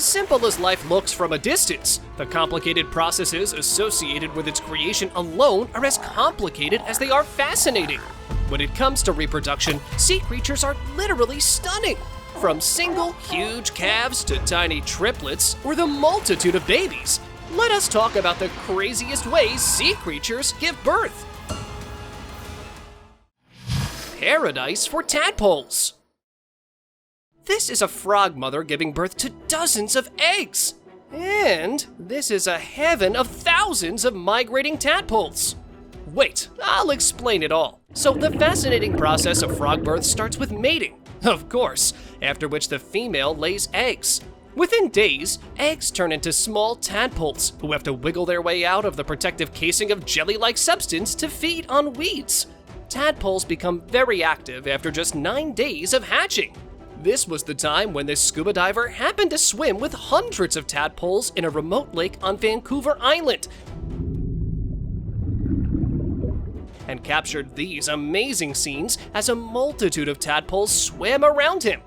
as simple as life looks from a distance, the complicated processes associated with its creation alone are as complicated as they are fascinating. When it comes to reproduction, sea creatures are literally stunning. From single, huge calves to tiny triplets, or the multitude of babies, let us talk about the craziest ways sea creatures give birth. Paradise for tadpoles. This is a frog mother giving birth to dozens of eggs. And this is a heaven of thousands of migrating tadpoles. Wait, I'll explain it all. So the fascinating process of frog birth starts with mating, of course, after which the female lays eggs. Within days, eggs turn into small tadpoles who have to wiggle their way out of the protective casing of jelly-like substance to feed on weeds. Tadpoles become very active after just 9 days of hatching. This was the time when this scuba diver happened to swim with hundreds of tadpoles in a remote lake on Vancouver Island and captured these amazing scenes as a multitude of tadpoles swam around him.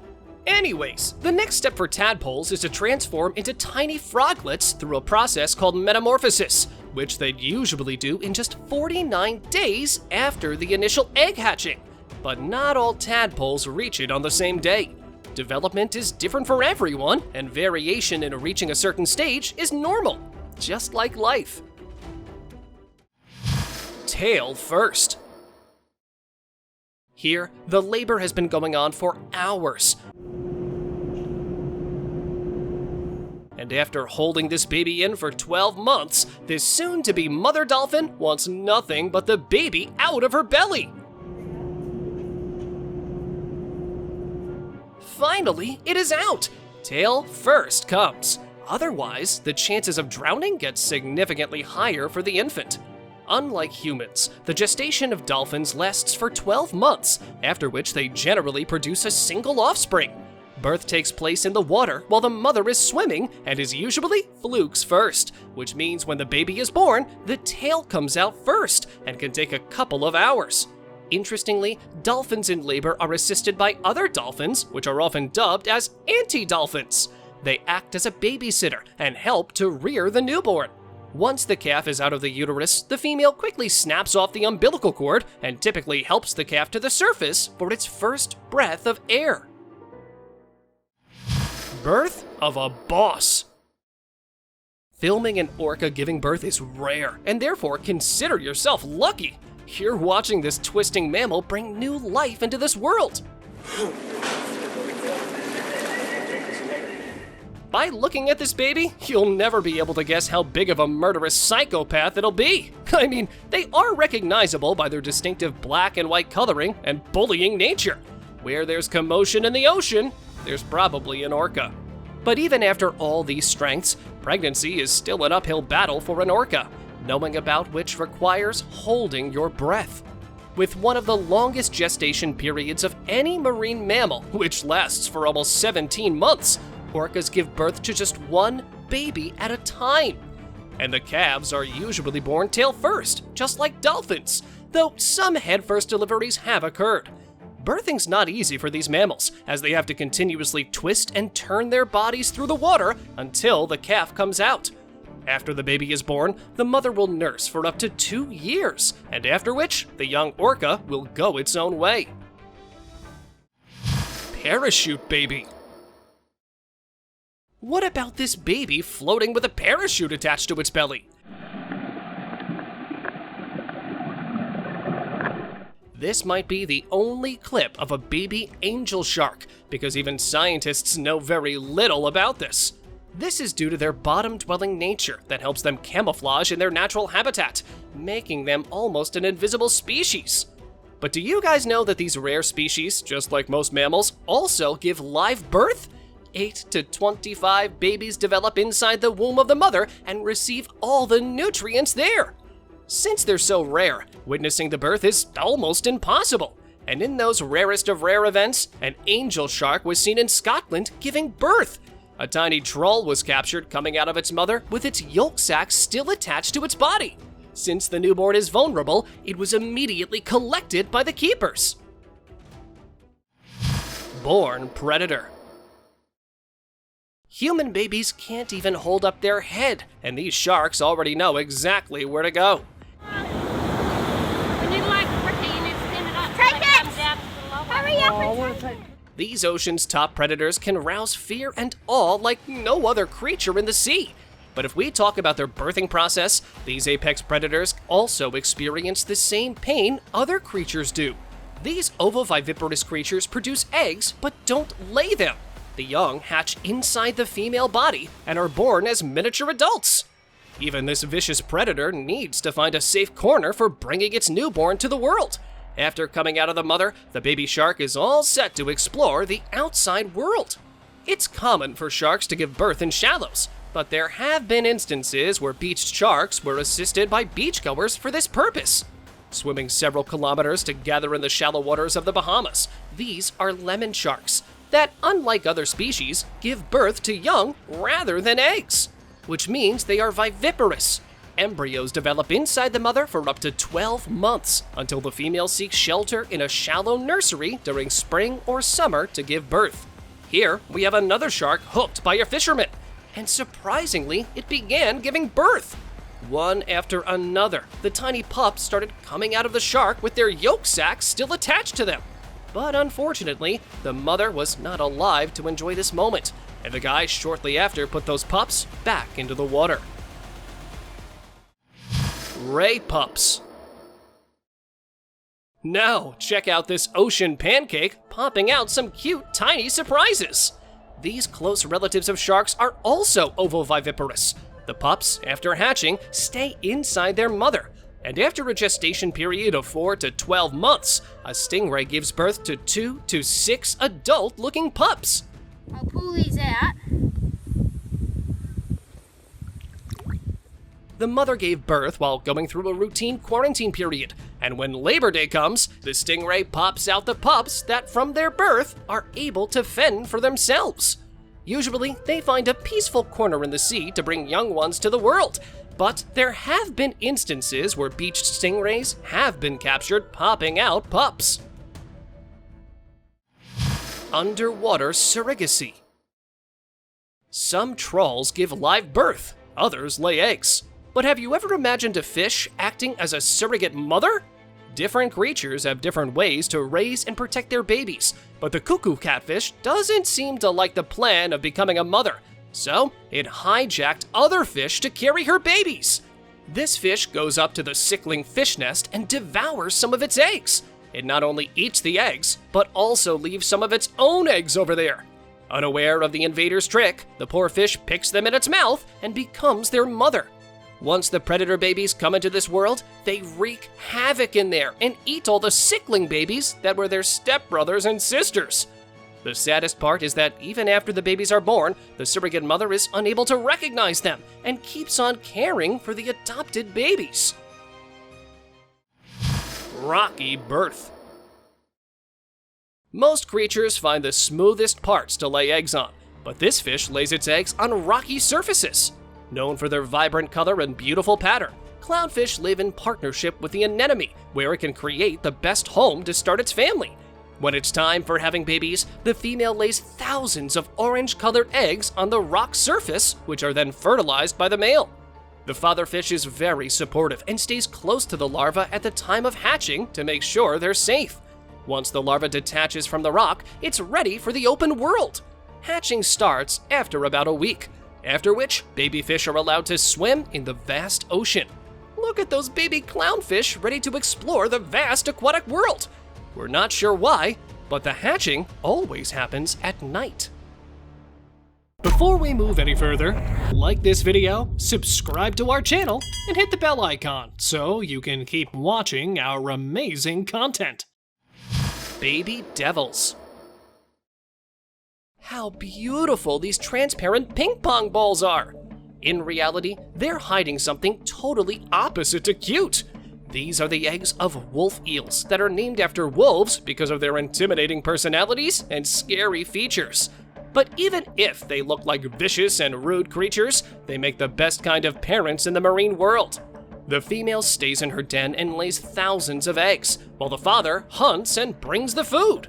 Anyways, the next step for tadpoles is to transform into tiny froglets through a process called metamorphosis, which they'd usually do in just 49 days after the initial egg hatching. But not all tadpoles reach it on the same day. Development is different for everyone, and variation in reaching a certain stage is normal, just like life. Tail first. Here, the labor has been going on for hours. And after holding this baby in for 12 months, this soon-to-be mother dolphin wants nothing but the baby out of her belly. Finally, it is out! Tail first comes. Otherwise, the chances of drowning get significantly higher for the infant. Unlike humans, the gestation of dolphins lasts for 12 months, after which they generally produce a single offspring. Birth takes place in the water while the mother is swimming and is usually flukes first, which means when the baby is born, the tail comes out first and can take a couple of hours. Interestingly, dolphins in labor are assisted by other dolphins, which are often dubbed as anti-dolphins. They act as a babysitter and help to rear the newborn. Once the calf is out of the uterus, the female quickly snaps off the umbilical cord and typically helps the calf to the surface for its first breath of air. Birth of a boss. Filming an orca giving birth is rare, and therefore consider yourself lucky. You're watching this twisting mammal bring new life into this world. By looking at this baby, you'll never be able to guess how big of a murderous psychopath it'll be. I mean, they are recognizable by their distinctive black and white coloring and bullying nature. Where there's commotion in the ocean, there's probably an orca. But even after all these strengths, pregnancy is still an uphill battle for an orca, knowing about which requires holding your breath. With one of the longest gestation periods of any marine mammal, which lasts for almost 17 months, orcas give birth to just one baby at a time. And the calves are usually born tail first, just like dolphins, though some head first deliveries have occurred. Birthing's not easy for these mammals, as they have to continuously twist and turn their bodies through the water until the calf comes out. After the baby is born, the mother will nurse for up to 2 years, and after which, the young orca will go its own way. Parachute baby. What about this baby floating with a parachute attached to its belly? This might be the only clip of a baby angel shark, because even scientists know very little about this. This is due to their bottom-dwelling nature that helps them camouflage in their natural habitat, making them almost an invisible species. But do you guys know that these rare species, just like most mammals, also give live birth? 8 to 25 babies develop inside the womb of the mother and receive all the nutrients there. Since they're so rare, witnessing the birth is almost impossible. And in those rarest of rare events, an angel shark was seen in Scotland giving birth. A tiny trawl was captured coming out of its mother with its yolk sac still attached to its body. Since the newborn is vulnerable, it was immediately collected by the keepers. Born predator. Human babies can't even hold up their head, and these sharks already know exactly where to go. These ocean's top predators can rouse fear and awe like no other creature in the sea. But if we talk about their birthing process, these apex predators also experience the same pain other creatures do. These ovoviviparous creatures produce eggs but don't lay them. The young hatch inside the female body and are born as miniature adults. Even this vicious predator needs to find a safe corner for bringing its newborn to the world. After coming out of the mother, the baby shark is all set to explore the outside world. It's common for sharks to give birth in shallows, but there have been instances where beached sharks were assisted by beachgoers for this purpose. Swimming several kilometers to gather in the shallow waters of the Bahamas, these are lemon sharks that, unlike other species, give birth to young rather than eggs, which means they are viviparous. Embryos develop inside the mother for up to 12 months until the female seeks shelter in a shallow nursery during spring or summer to give birth. Here, we have another shark hooked by a fisherman, and surprisingly, it began giving birth. One after another, the tiny pups started coming out of the shark with their yolk sacs still attached to them. But unfortunately, the mother was not alive to enjoy this moment, and the guy shortly after put those pups back into the water. Ray pups. Now, check out this ocean pancake popping out some cute tiny surprises. These close relatives of sharks are also ovoviviparous. The pups, after hatching, stay inside their mother, and after a gestation period of 4 to 12 months, a stingray gives birth to 2 to 6 adult-looking pups. I'll pull these out. The mother gave birth while going through a routine quarantine period, and when Labor Day comes, the stingray pops out the pups that from their birth are able to fend for themselves. Usually, they find a peaceful corner in the sea to bring young ones to the world, but there have been instances where beached stingrays have been captured popping out pups. Underwater surrogacy. Some trawls give live birth, others lay eggs. But have you ever imagined a fish acting as a surrogate mother? Different creatures have different ways to raise and protect their babies, but the cuckoo catfish doesn't seem to like the plan of becoming a mother, so it hijacked other fish to carry her babies. This fish goes up to the sickling fish nest and devours some of its eggs. It not only eats the eggs, but also leaves some of its own eggs over there. Unaware of the invader's trick, the poor fish picks them in its mouth and becomes their mother. Once the predator babies come into this world, they wreak havoc in there and eat all the sickling babies that were their stepbrothers and sisters. The saddest part is that even after the babies are born, the surrogate mother is unable to recognize them and keeps on caring for the adopted babies. Rocky birth. Most creatures find the smoothest parts to lay eggs on, but this fish lays its eggs on rocky surfaces. Known for their vibrant color and beautiful pattern, clownfish live in partnership with the anemone, where it can create the best home to start its family. When it's time for having babies, the female lays thousands of orange-colored eggs on the rock surface, which are then fertilized by the male. The father fish is very supportive and stays close to the larva at the time of hatching to make sure they're safe. Once the larva detaches from the rock, it's ready for the open world. Hatching starts after about a week, after which baby fish are allowed to swim in the vast ocean. Look at those baby clownfish ready to explore the vast aquatic world. We're not sure why, but the hatching always happens at night. Before we move any further, like this video, subscribe to our channel, and hit the bell icon so you can keep watching our amazing content. Baby devils. How beautiful these transparent ping pong balls are! In reality, they're hiding something totally opposite to cute. These are the eggs of wolf eels that are named after wolves because of their intimidating personalities and scary features. But even if they look like vicious and rude creatures, they make the best kind of parents in the marine world. The female stays in her den and lays thousands of eggs, while the father hunts and brings the food.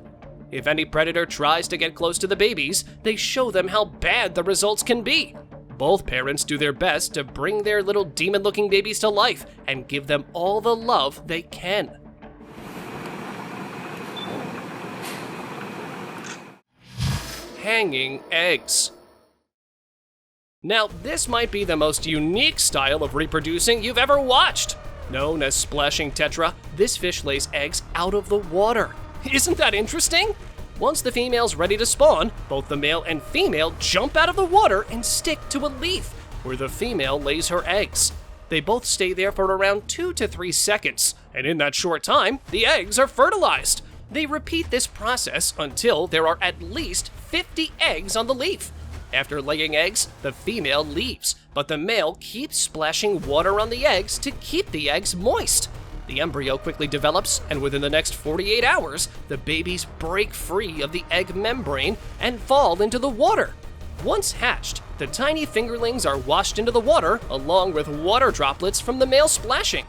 If any predator tries to get close to the babies, they show them how bad the results can be. Both parents do their best to bring their little demon-looking babies to life and give them all the love they can. Hanging eggs. Now, this might be the most unique style of reproducing you've ever watched. Known as splashing tetra, this fish lays eggs out of the water. Isn't that interesting? Once the female's ready to spawn, both the male and female jump out of the water and stick to a leaf, where the female lays her eggs. They both stay there for around 2 to 3 seconds, and in that short time, the eggs are fertilized. They repeat this process until there are at least 50 eggs on the leaf. After laying eggs, the female leaves, but the male keeps splashing water on the eggs to keep the eggs moist. The embryo quickly develops, and within the next 48 hours, the babies break free of the egg membrane and fall into the water. Once hatched, the tiny fingerlings are washed into the water along with water droplets from the male splashing.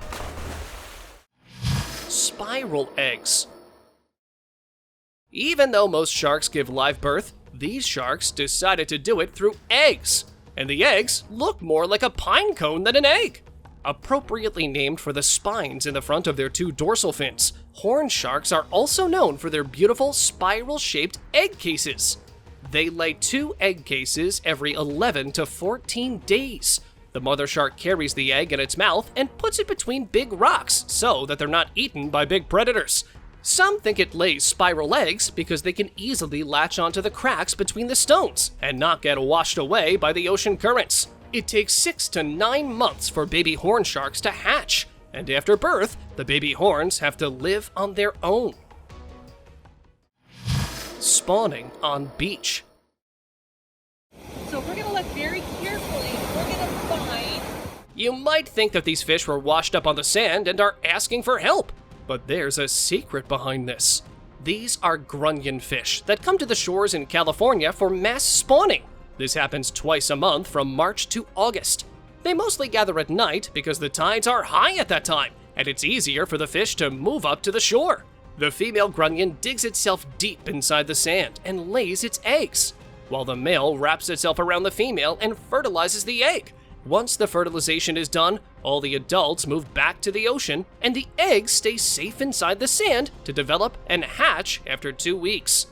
Spiral eggs. Even though most sharks give live birth, these sharks decided to do it through eggs, and the eggs look more like a pine cone than an egg. Appropriately named for the spines in the front of their 2 dorsal fins, horn sharks are also known for their beautiful spiral-shaped egg cases. They lay 2 egg cases every 11 to 14 days. The mother shark carries the egg in its mouth and puts it between big rocks so that they're not eaten by big predators. Some think it lays spiral eggs because they can easily latch onto the cracks between the stones and not get washed away by the ocean currents. It takes 6 to 9 months for baby horn sharks to hatch, and after birth, the baby horns have to live on their own. Spawning on beach. So we're gonna look very carefully. We're gonna find... You might think that these fish were washed up on the sand and are asking for help, but there's a secret behind this. These are grunion fish that come to the shores in California for mass spawning. This happens twice a month from March to August. They mostly gather at night because the tides are high at that time, and it's easier for the fish to move up to the shore. The female grunion digs itself deep inside the sand and lays its eggs, while the male wraps itself around the female and fertilizes the egg. Once the fertilization is done, all the adults move back to the ocean, and the eggs stay safe inside the sand to develop and hatch after 2 weeks.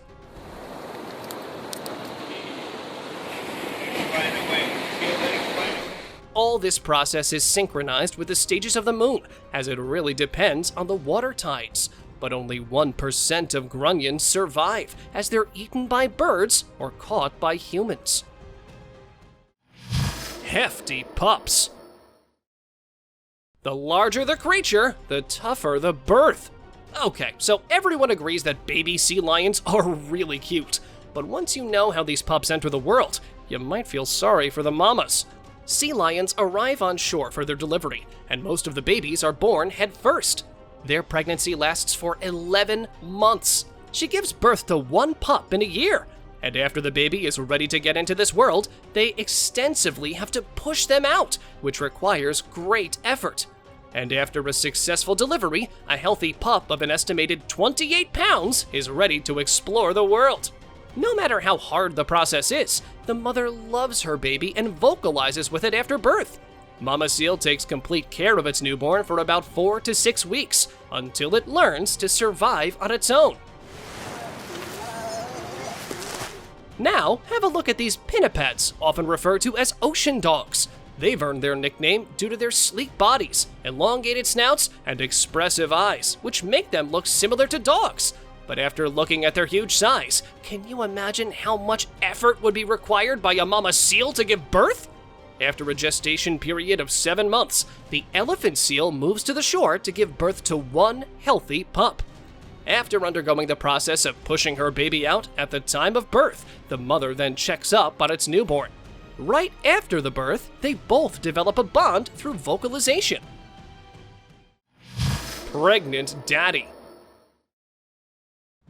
All this process is synchronized with the stages of the moon, as it really depends on the water tides. But only 1% of grunions survive, as they're eaten by birds or caught by humans. Hefty pups. The larger the creature, the tougher the birth. Okay, so everyone agrees that baby sea lions are really cute, but once you know how these pups enter the world, you might feel sorry for the mamas. Sea lions arrive on shore for their delivery, and most of the babies are born head first. Their pregnancy lasts for 11 months. She gives birth to 1 pup in a year, and after the baby is ready to get into this world, they extensively have to push them out, which requires great effort. And after a successful delivery, a healthy pup of an estimated 28 pounds is ready to explore the world. No matter how hard the process is, the mother loves her baby and vocalizes with it after birth. Mama seal takes complete care of its newborn for about 4 to 6 weeks, until it learns to survive on its own. Now, have a look at these pinnipeds, often referred to as ocean dogs. They've earned their nickname due to their sleek bodies, elongated snouts, and expressive eyes, which make them look similar to dogs. But after looking at their huge size, can you imagine how much effort would be required by a mama seal to give birth? After a gestation period of 7 months, the elephant seal moves to the shore to give birth to 1 healthy pup. After undergoing the process of pushing her baby out at the time of birth, the mother then checks up on its newborn. Right after the birth, they both develop a bond through vocalization. Pregnant daddy.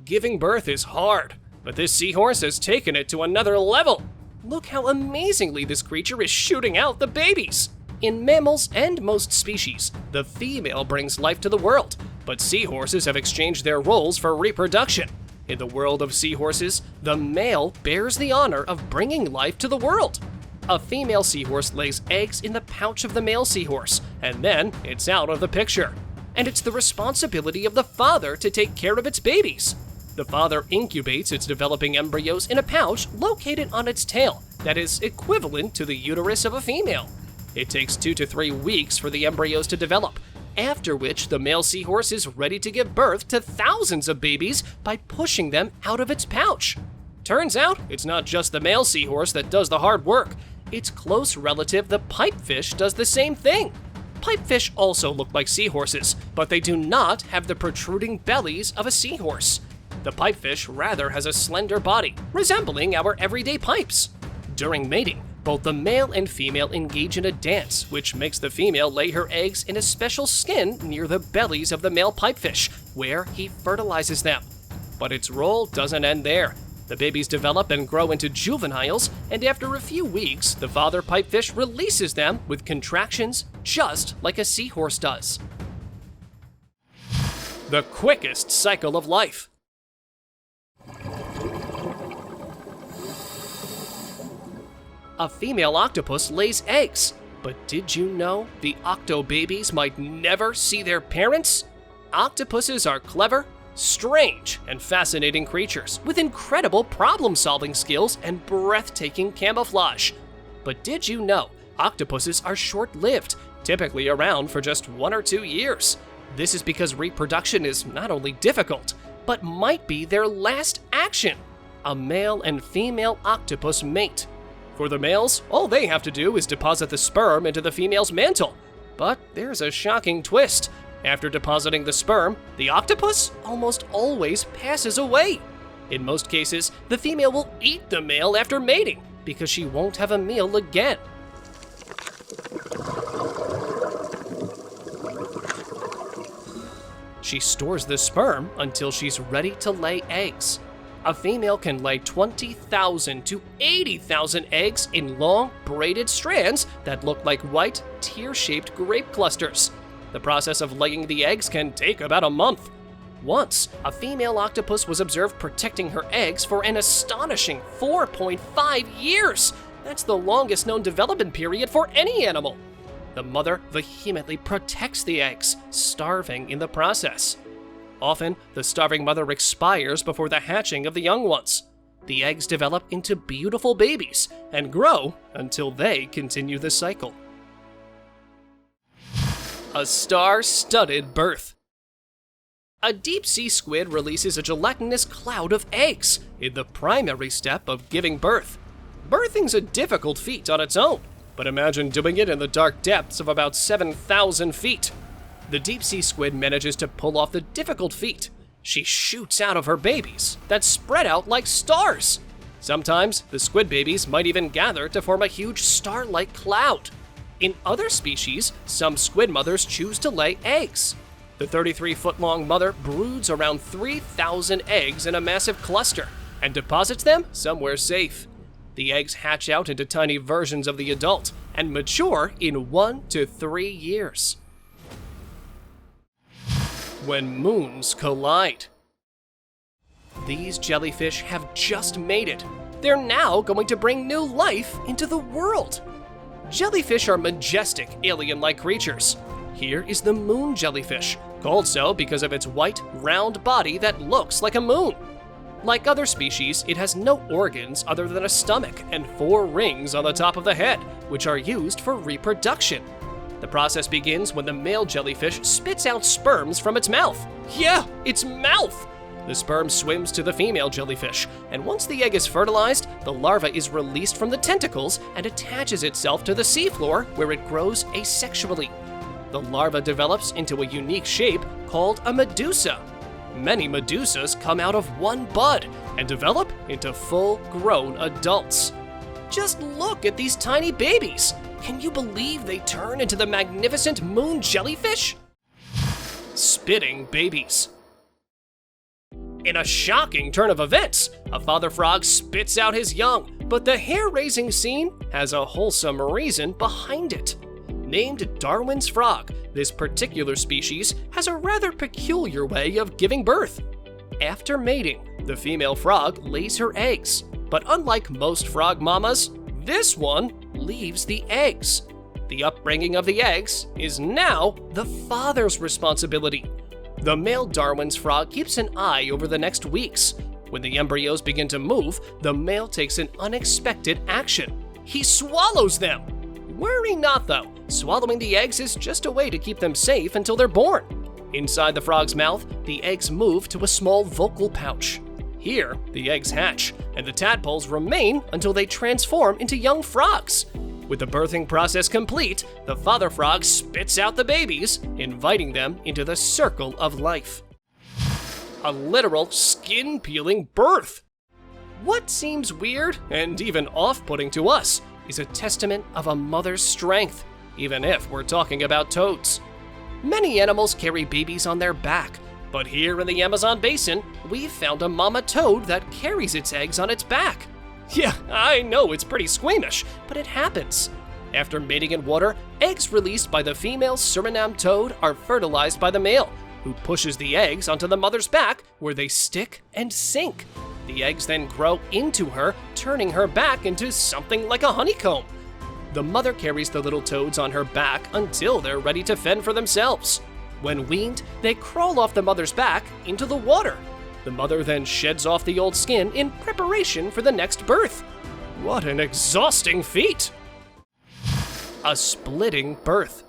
Giving birth is hard, but this seahorse has taken it to another level. Look how amazingly this creature is shooting out the babies. In mammals and most species, the female brings life to the world, but seahorses have exchanged their roles for reproduction. In the world of seahorses, the male bears the honor of bringing life to the world. A female seahorse lays eggs in the pouch of the male seahorse, and then it's out of the picture. And it's the responsibility of the father to take care of its babies. The father incubates its developing embryos in a pouch located on its tail that is equivalent to the uterus of a female. It takes 2 to 3 weeks for the embryos to develop, after which the male seahorse is ready to give birth to thousands of babies by pushing them out of its pouch. Turns out, it's not just the male seahorse that does the hard work. Its close relative, the pipefish, does the same thing. Pipefish also look like seahorses, but they do not have the protruding bellies of a seahorse. The pipefish rather has a slender body, resembling our everyday pipes. During mating, both the male and female engage in a dance, which makes the female lay her eggs in a special skin near the bellies of the male pipefish, where he fertilizes them. But its role doesn't end there. The babies develop and grow into juveniles, and after a few weeks, the father pipefish releases them with contractions just like a seahorse does. The quickest cycle of life. A female octopus lays eggs, but did you know the octobabies might never see their parents? Octopuses are clever, strange, and fascinating creatures with incredible problem-solving skills and breathtaking camouflage. But did you know octopuses are short-lived, typically around for just 1 or 2 years? This is because reproduction is not only difficult, but might be their last action. A male and female octopus mate. For the males, all they have to do is deposit the sperm into the female's mantle. But there's a shocking twist. After depositing the sperm, the octopus almost always passes away. In most cases, the female will eat the male after mating because she won't have a meal again. She stores the sperm until she's ready to lay eggs. A female can lay 20,000 to 80,000 eggs in long, braided strands that look like white, tear-shaped grape clusters. The process of laying the eggs can take about a month. Once, a female octopus was observed protecting her eggs for an astonishing 4.5 years. That's the longest known development period for any animal. The mother vehemently protects the eggs, starving in the process. Often, the starving mother expires before the hatching of the young ones. The eggs develop into beautiful babies and grow until they continue the cycle. A star-studded birth. A deep-sea squid releases a gelatinous cloud of eggs in the primary step of giving birth. Birthing's a difficult feat on its own, but imagine doing it in the dark depths of about 7,000 feet. The deep-sea squid manages to pull off the difficult feat. She shoots out of her babies that spread out like stars. Sometimes, the squid babies might even gather to form a huge star-like cloud. In other species, some squid mothers choose to lay eggs. The 33-foot-long mother broods around 3,000 eggs in a massive cluster and deposits them somewhere safe. The eggs hatch out into tiny versions of the adult and mature in 1 to 3 years. When moons collide. These jellyfish have just made it. They're now going to bring new life into the world. Jellyfish are majestic, alien-like creatures. Here is the moon jellyfish, called so because of its white, round body that looks like a moon. Like other species, it has no organs other than a stomach and 4 rings on the top of the head, which are used for reproduction. The process begins when the male jellyfish spits out sperms from its mouth. Yeah, its mouth! The sperm swims to the female jellyfish, and once the egg is fertilized, the larva is released from the tentacles and attaches itself to the seafloor where it grows asexually. The larva develops into a unique shape called a medusa. Many medusas come out of one bud and develop into full-grown adults. Just look at these tiny babies! Can you believe they turn into the magnificent moon jellyfish? Spitting babies. In a shocking turn of events, a father frog spits out his young, but the hair-raising scene has a wholesome reason behind it. Named Darwin's frog, this particular species has a rather peculiar way of giving birth. After mating, The female frog lays her eggs, but unlike most frog mamas, this one leaves the eggs. The upbringing of the eggs is now the father's responsibility. The male Darwin's frog keeps an eye over the next weeks. When the embryos begin to move, the male takes an unexpected action. He swallows them. Worry not though, swallowing the eggs is just a way to keep them safe until they're born. Inside the frog's mouth, the eggs move to a small vocal pouch. Here, the eggs hatch, and the tadpoles remain until they transform into young frogs. With the birthing process complete, the father frog spits out the babies, inviting them into the circle of life. A literal skin-peeling birth. What seems weird and even off-putting to us is a testament of a mother's strength, even if we're talking about toads. Many animals carry babies on their back, but here in the Amazon basin, we've found a mama toad that carries its eggs on its back. Yeah, I know it's pretty squeamish, but it happens. After mating in water, eggs released by the female Suriname toad are fertilized by the male, who pushes the eggs onto the mother's back where they stick and sink. The eggs then grow into her, turning her back into something like a honeycomb. The mother carries the little toads on her back until they're ready to fend for themselves. When weaned, they crawl off the mother's back into the water. The mother then sheds off the old skin in preparation for the next birth. What an exhausting feat! A splitting birth.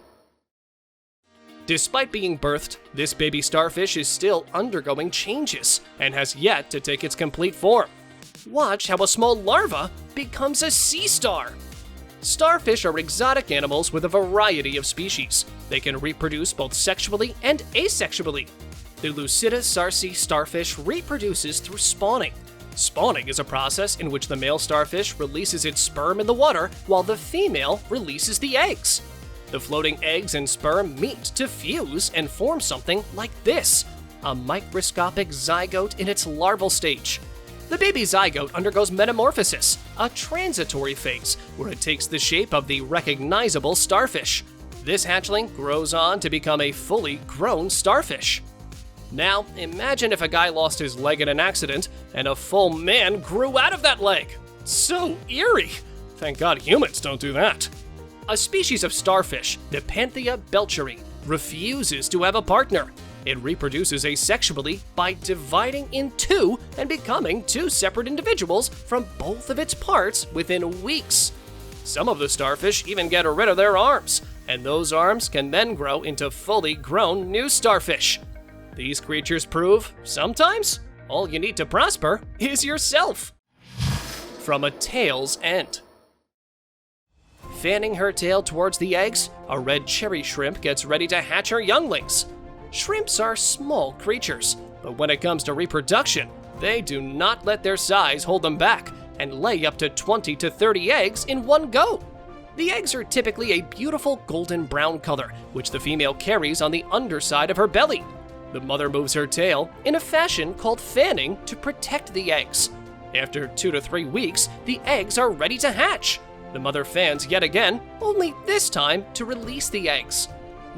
Despite being birthed, this baby starfish is still undergoing changes and has yet to take its complete form. Watch how a small larva becomes a sea star. Starfish are exotic animals with a variety of species. They can reproduce both sexually and asexually. The Lucida sarsi starfish reproduces through spawning. Spawning is a process in which the male starfish releases its sperm in the water while the female releases the eggs. The floating eggs and sperm meet to fuse and form something like this, a microscopic zygote in its larval stage. The baby zygote undergoes metamorphosis, a transitory phase where it takes the shape of the recognizable starfish. This hatchling grows on to become a fully grown starfish. Now, imagine if a guy lost his leg in an accident and a full man grew out of that leg. So eerie. Thank God humans don't do that. A species of starfish, the Panthea belcheri, refuses to have a partner. It reproduces asexually by dividing in two and becoming two separate individuals from both of its parts within weeks. Some of the starfish even get rid of their arms, and those arms can then grow into fully grown new starfish. These creatures prove, sometimes, all you need to prosper is yourself. From a tail's end. Fanning her tail towards the eggs, a red cherry shrimp gets ready to hatch her younglings. Shrimps are small creatures, but when it comes to reproduction, they do not let their size hold them back and lay up to 20 to 30 eggs in one go. The eggs are typically a beautiful golden brown color, which the female carries on the underside of her belly. The mother moves her tail in a fashion called fanning to protect the eggs. After 2 to 3 weeks, the eggs are ready to hatch. The mother fans yet again, only this time to release the eggs.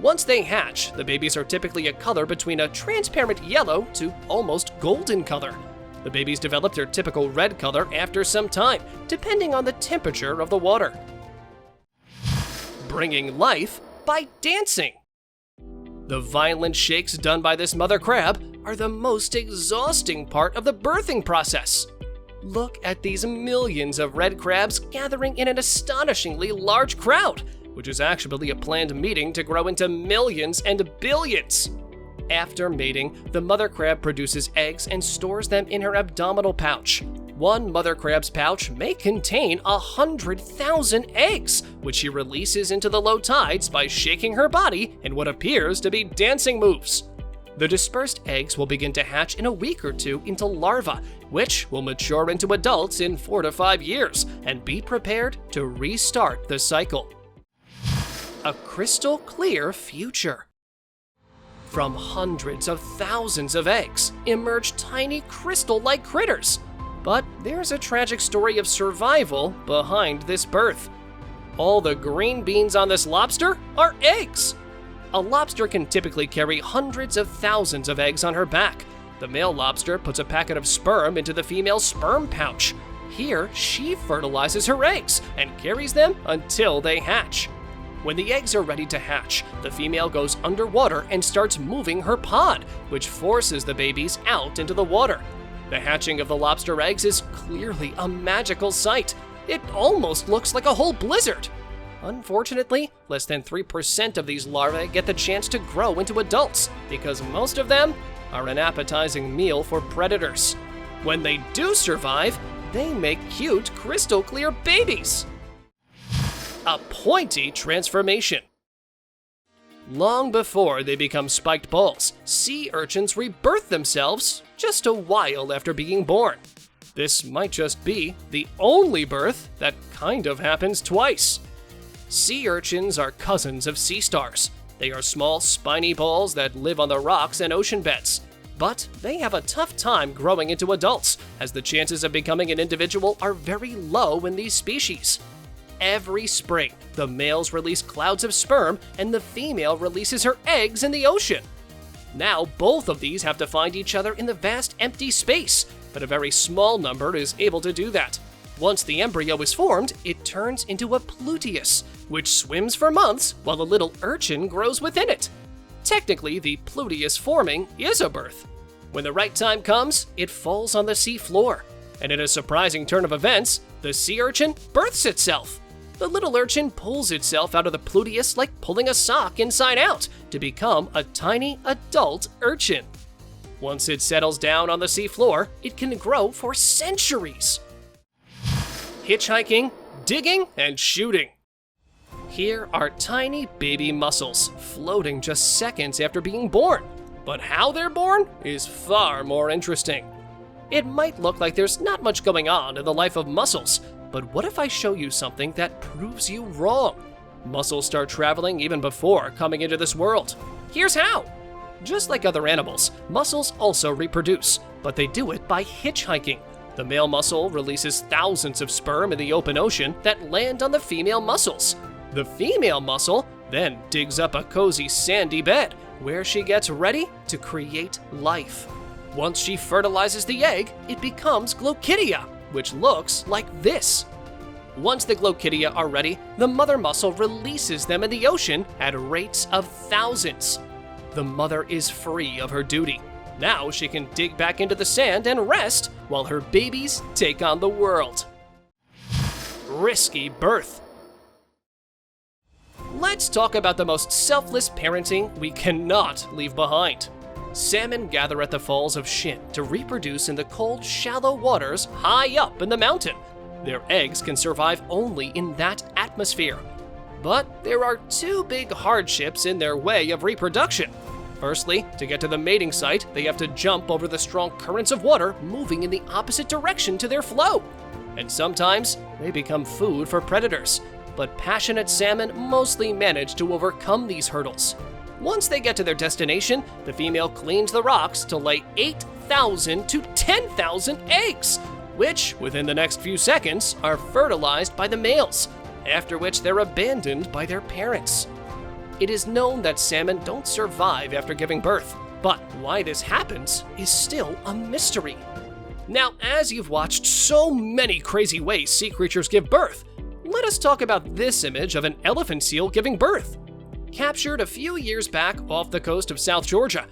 Once they hatch, the babies are typically a color between a transparent yellow to almost golden color. The babies develop their typical red color after some time, depending on the temperature of the water. Bringing life by dancing. The violent shakes done by this mother crab are the most exhausting part of the birthing process. Look at these millions of red crabs gathering in an astonishingly large crowd, which is actually a planned meeting to grow into millions and billions. After mating, the mother crab produces eggs and stores them in her abdominal pouch. One mother crab's pouch may contain 100,000 eggs, which she releases into the low tides by shaking her body in what appears to be dancing moves. The dispersed eggs will begin to hatch in a week or two into larvae, which will mature into adults in 4 to 5 years and be prepared to restart the cycle. A crystal clear future. From hundreds of thousands of eggs emerge tiny crystal-like critters. But there's a tragic story of survival behind this birth. All the green beans on this lobster are eggs. A lobster can typically carry hundreds of thousands of eggs on her back. The male lobster puts a packet of sperm into the female's sperm pouch. Here, she fertilizes her eggs and carries them until they hatch. When the eggs are ready to hatch, the female goes underwater and starts moving her pod, which forces the babies out into the water. The hatching of the lobster eggs is clearly a magical sight. It almost looks like a whole blizzard. Unfortunately, less than 3% of these larvae get the chance to grow into adults because most of them are an appetizing meal for predators. When they do survive, they make cute, crystal clear babies. A pointy transformation. Long before they become spiked balls, sea urchins rebirth themselves just a while after being born. This might just be the only birth that kind of happens twice. Sea urchins are cousins of sea stars. They are small, spiny balls that live on the rocks and ocean beds. But they have a tough time growing into adults, as the chances of becoming an individual are very low in these species. Every spring, the males release clouds of sperm and the female releases her eggs in the ocean. Now, both of these have to find each other in the vast empty space, but a very small number is able to do that. Once the embryo is formed, it turns into a pluteus, which swims for months while a little urchin grows within it. Technically, the pluteus forming is a birth. When the right time comes, it falls on the sea floor, and in a surprising turn of events, the sea urchin births itself. The little urchin pulls itself out of the pluteus like pulling a sock inside out to become a tiny adult urchin. Once it settles down on the sea floor, it can grow for centuries. Hitchhiking, digging, and shooting. Here are tiny baby mussels floating just seconds after being born. But how they're born is far more interesting. It might look like there's not much going on in the life of mussels, but what if I show you something that proves you wrong? Mussels start traveling even before coming into this world. Here's how. Just like other animals, mussels also reproduce, but they do it by hitchhiking. The male mussel releases thousands of sperm in the open ocean that land on the female mussels. The female mussel then digs up a cozy sandy bed where she gets ready to create life. Once she fertilizes the egg, it becomes glochidia, which looks like this. Once the glochidia are ready, the mother mussel releases them in the ocean at rates of thousands. The mother is free of her duty. Now she can dig back into the sand and rest while her babies take on the world. Risky birth. Let's talk about the most selfless parenting we cannot leave behind. Salmon gather at the falls of Shin to reproduce in the cold, shallow waters high up in the mountain. Their eggs can survive only in that atmosphere. But there are two big hardships in their way of reproduction. Firstly, to get to the mating site, they have to jump over the strong currents of water moving in the opposite direction to their flow. And sometimes, they become food for predators. But passionate salmon mostly manage to overcome these hurdles. Once they get to their destination, the female cleans the rocks to lay 8,000 to 10,000 eggs, which, within the next few seconds, are fertilized by the males, after which they're abandoned by their parents. It is known that salmon don't survive after giving birth, but why this happens is still a mystery. Now, as you've watched so many crazy ways sea creatures give birth, let us talk about this image of an elephant seal giving birth. Captured a few years back off the coast of South Georgia.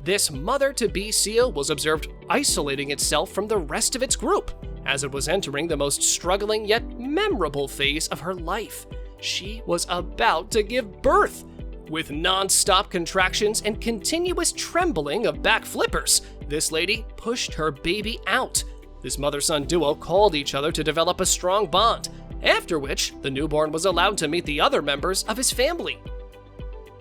This mother-to-be seal was observed isolating itself from the rest of its group as it was entering the most struggling yet memorable phase of her life. She was about to give birth. With non-stop contractions and continuous trembling of back flippers, this lady pushed her baby out. This mother-son duo called each other to develop a strong bond, after which the newborn was allowed to meet the other members of his family.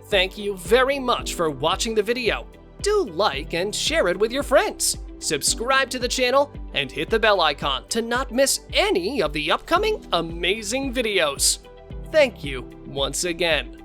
Thank you very much for watching the video. Do like and share it with your friends. Subscribe to the channel and hit the bell icon to not miss any of the upcoming amazing videos. Thank you once again.